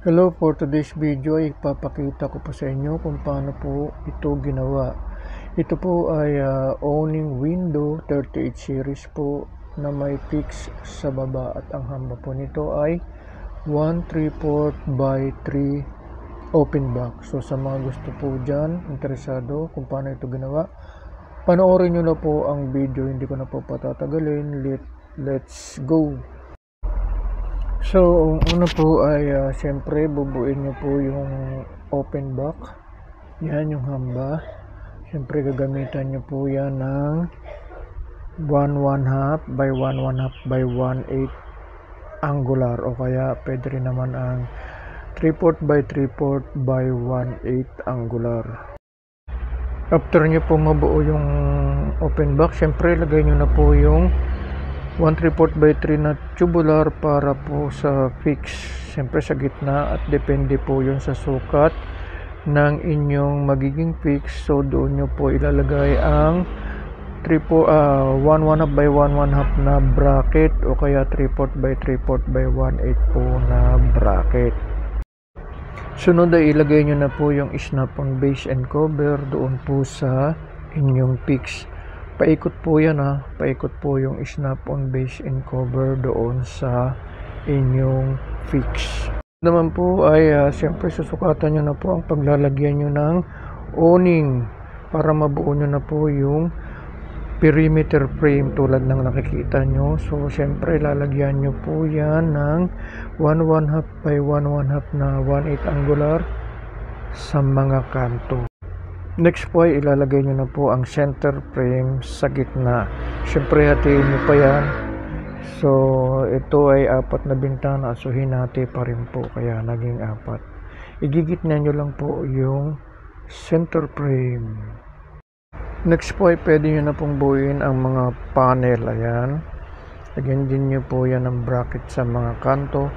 Hello, for today's video ay ipapakita ko po sa inyo kung paano po ito ginawa. Ito po ay owning window 38 series po na may fix sa baba at ang hamba po nito ay 1/3 by 3 open back. So sa mga gusto po dyan, interesado kung paano ito ginawa, panoorin nyo na po ang video, hindi ko na po patatagalin. Let's go! So, ang una po ay siyempre bubuin nyo po yung open back. Yan yung hamba. Siyempre gagamitan nyo po yan ng 1/1/2 by 1/1/2 by 1/8 angular, o kaya pwede rin naman ang 3/4 by 3/4 by 1/8 angular. After nyo po mabuo yung open back, siyempre lagay nyo na po yung 1/3 by 3 na tubular para po sa fix, siyempre sa gitna, at depende po yun sa sukat ng inyong magiging fix. So doon nyo po ilalagay ang 1/1/2 by 1/1/2 na bracket, o kaya 3/4 by 3/4 by 1/8 po na bracket. Sunod ay ilagay nyo na po yung snap-on base and cover doon po sa inyong fix. Paikot po yan paikot po yung snap-on base and cover doon sa inyong fix. Naman po ay siyempre susukatan nyo na po ang paglalagyan nyo ng owning para mabuo nyo na po yung perimeter frame tulad ng nakikita nyo. So siyempre lalagyan nyo po yan ng 1/1/2 by 1/1/2 na 1/8 angular sa mga kanto. Next po ay ilalagay nyo na po ang center frame sa gitna. Siyempre hatiin nyo pa yan. So ito ay 4 na bintana, so hinati pa rin po kaya naging 4. Igigitna nyo lang po yung center frame. Next po ay pwede nyo na pong buuin ang mga panel. Ayan, lagyan din nyo po yan ng bracket sa mga kanto.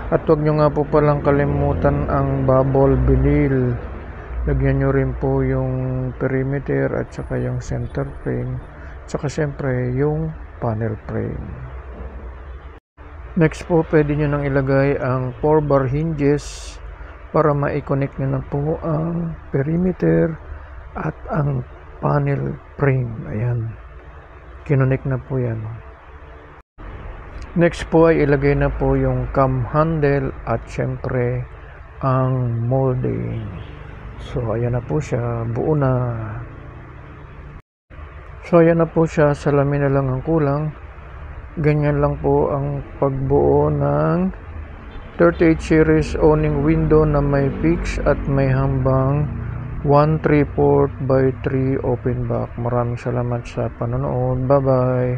At huwag nyo nga po palang kalimutan ang bubble vinyl. Lagyan nyo rin po yung perimeter at saka yung center frame, saka siyempre yung panel frame. Next po, pwede nyo nang ilagay ang 4 bar hinges para ma-connect nyo na po ang perimeter at ang panel frame. Ayan, kinonect na po yan. Next po ay ilagay na po yung cam handle at siyempre ang molding. So ayan na po siya, buo na. So ayan na po siya, salamin na lang ang kulang. Ganyan lang po ang pagbuo ng 38 series owning window na may fix at may hambang 1/3 by 3 open back. Maraming salamat sa panonood. Bye bye.